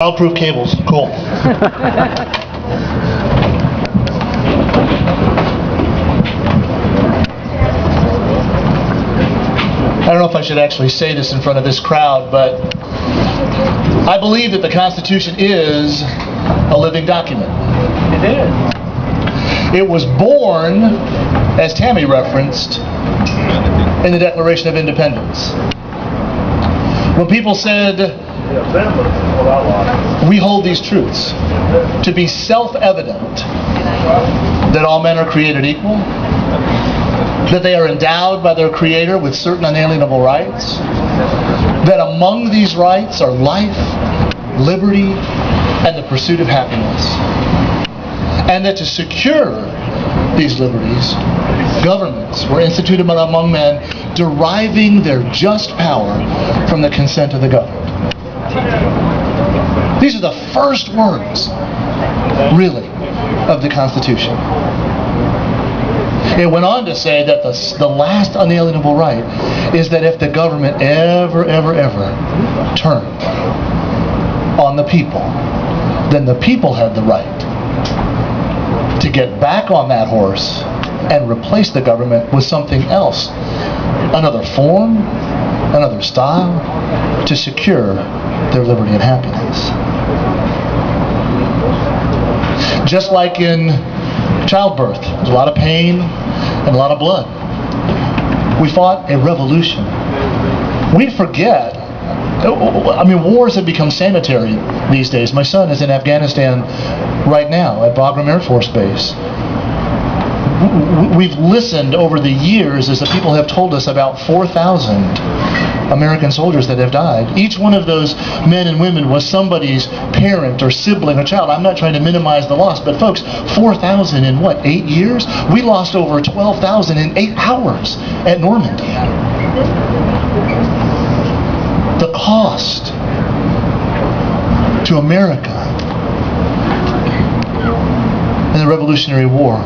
Childproof cables, cool. I don't know if I should actually say this in front of this crowd, but I believe that the Constitution is a living document. It is. It was born, as Tammy referenced, in the Declaration of Independence. When people said, we hold these truths to be self-evident that all men are created equal, that they are endowed by their Creator with certain unalienable rights, that among these rights are life, liberty, and the pursuit of happiness, and that to secure these liberties, governments were instituted among men, deriving their just power from the consent of the governed. These are the first words, really, of the Constitution. It went on to say that the last unalienable right is that if the government ever turned on the people, then the people had the right to get back on that horse and replace the government with something else, another form, another style, to secure their liberty and happiness. Just like in childbirth, there's a lot of pain and a lot of blood. We fought a revolution. We forget. Wars have become sanitary these days. My son is in Afghanistan right now at Bagram Air Force Base. We've listened over the years as the people have told us about 4,000 American soldiers that have died. Each one of those men and women was somebody's parent or sibling or child. I'm not trying to minimize the loss, but folks, 4,000 in 8 years? We lost over 12,000 in 8 hours at Normandy. The cost to America in the Revolutionary War,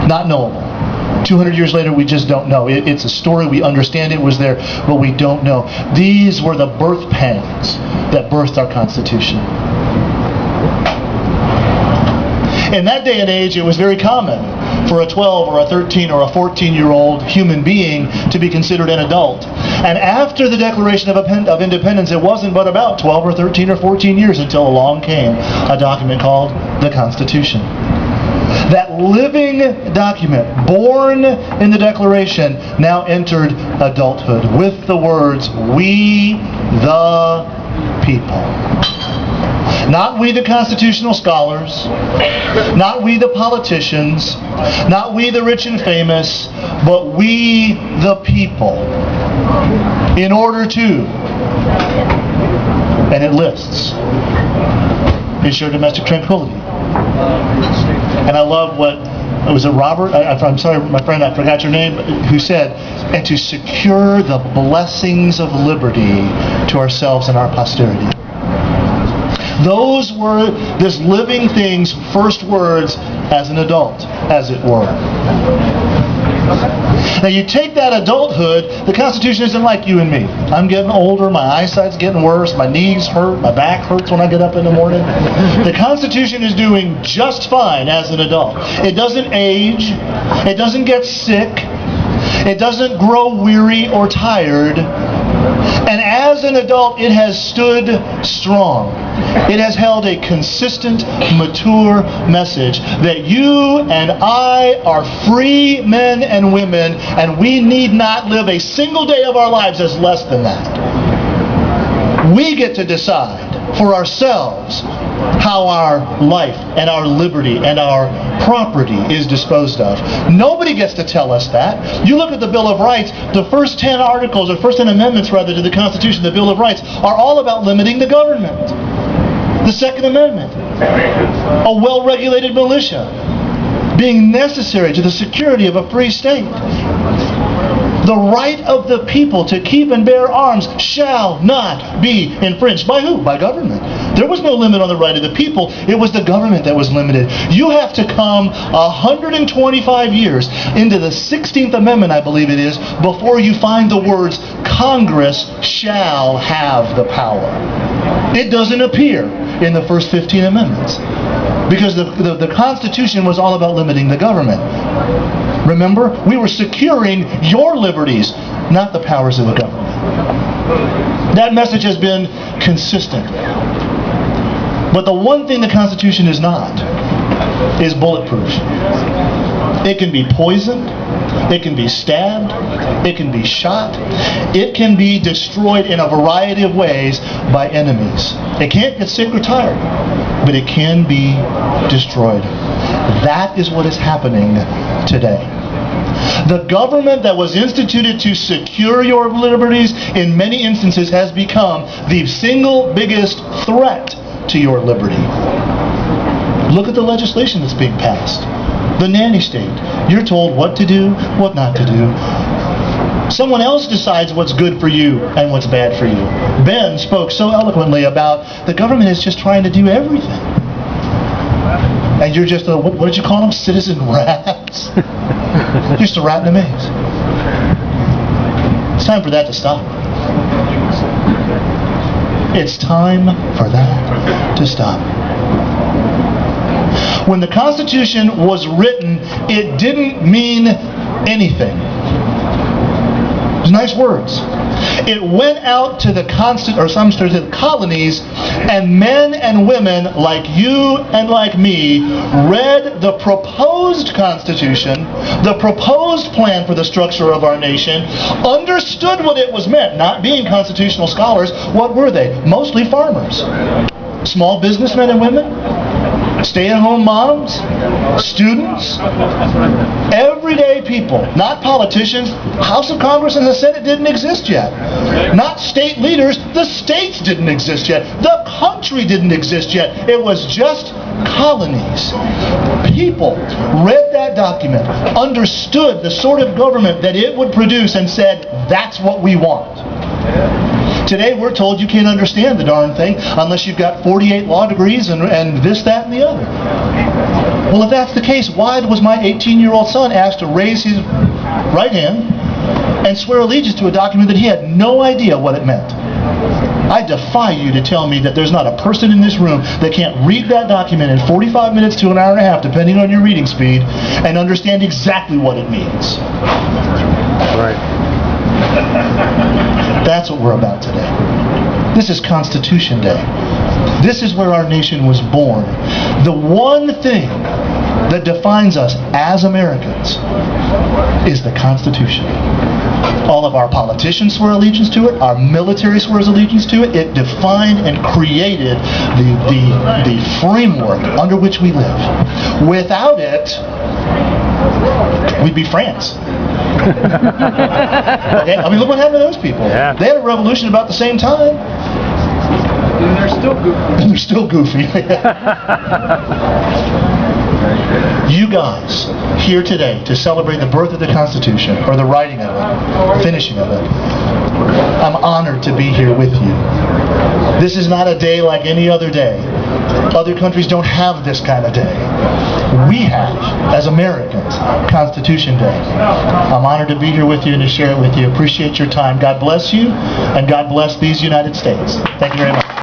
not knowable. 200 years later, we just don't know. It's a story. We understand it was there, but we don't know. These were the birth pangs that birthed our Constitution. In that day and age, it was very common for a 12 or a 13 or a 14-year-old human being to be considered an adult. And after the Declaration of Independence, it wasn't but about 12 or 13 or 14 years until along came a document called the Constitution. That living document, born in the Declaration, now entered adulthood with the words, "We the people." Not we the constitutional scholars, not we the politicians, not we the rich and famous, but we the people. In order to, and it lists, ensure domestic tranquility. And I love what, was it Robert? I'm sorry, my friend, I forgot your name, who said, and to secure the blessings of liberty to ourselves and our posterity. Those were this living thing's first words as an adult, as it were. Now you take that adulthood, the Constitution isn't like you and me. I'm getting older, my eyesight's getting worse, my knees hurt, my back hurts when I get up in the morning. The Constitution is doing just fine as an adult. It doesn't age, it doesn't get sick, it doesn't grow weary or tired. And as an adult, it has stood strong. It has held a consistent, mature message that you and I are free men and women, and we need not live a single day of our lives as less than that. We get to decide for ourselves how our life and our liberty and our property is disposed of. Nobody gets to tell us that. You look at the Bill of Rights, the first 10 articles, or first 10 amendments rather, to the Constitution, the Bill of Rights, are all about limiting the government. The Second Amendment, a well-regulated militia, being necessary to the security of a free state. The right of the people to keep and bear arms shall not be infringed. By who? By government. There was no limit on the right of the people. It was the government that was limited. You have to come 125 years into the 16th Amendment, I believe it is, before you find the words, Congress shall have the power. It doesn't appear in the first 15 amendments because the Constitution was all about limiting the government. Remember, we were securing your liberties, not the powers of the government. That message has been consistent. But the one thing the Constitution is not is bulletproof. It can be poisoned. It can be stabbed. It can be shot. It can be destroyed in a variety of ways by enemies. It can't get sick or tired, but it can be destroyed. That is what is happening today. The government that was instituted to secure your liberties in many instances has become the single biggest threat to your liberty. Look at the legislation that's being passed. The nanny state. You're told what to do, what not to do. Someone else decides what's good for you and what's bad for you. Ben spoke so eloquently about the government is just trying to do everything. And you're just a, what did you call them? Citizen rats? Just a rat in a maze. It's time for that to stop. It's time for that to stop. When the Constitution was written, it didn't mean anything. It's nice words. It went out to the to the colonies, and men and women like you and like me read the proposed Constitution, the proposed plan for the structure of our nation, understood what it was meant. Not being constitutional scholars, what were they? Mostly farmers. Small businessmen and women, stay-at-home moms, students, everyday people, not politicians. House of Congress and the Senate didn't exist yet. Not state leaders. The states didn't exist yet. The country didn't exist yet. It was just colonies. People read that document, understood the sort of government that it would produce, and said, that's what we want. Today we're told you can't understand the darn thing unless you've got 48 law degrees and this, that, and the other. Well, if that's the case, why was my 18-year-old son asked to raise his right hand and swear allegiance to a document that he had no idea what it meant? I defy you to tell me that there's not a person in this room that can't read that document in 45 minutes to an hour and a half, depending on your reading speed, and understand exactly what it means. Right. That's what we're about today. This is Constitution Day. This is where our nation was born. The one thing that defines us as Americans is the Constitution. All of our politicians swore allegiance to it. Our military swears allegiance to it. It defined and created the framework under which we live. Without it, we'd be France. Okay? I mean, look what happened to those people. Yeah. They had a revolution about the same time. And they're still goofy. And they're still goofy. You guys here today to celebrate the birth of the Constitution, or the writing of it, finishing of it, I'm honored to be here with you. This is not a day like any other day. Other countries don't have this kind of day. We have, as Americans, Constitution Day. I'm honored to be here with you and to share it with you. Appreciate your time. God bless you, and God bless these United States. Thank you very much.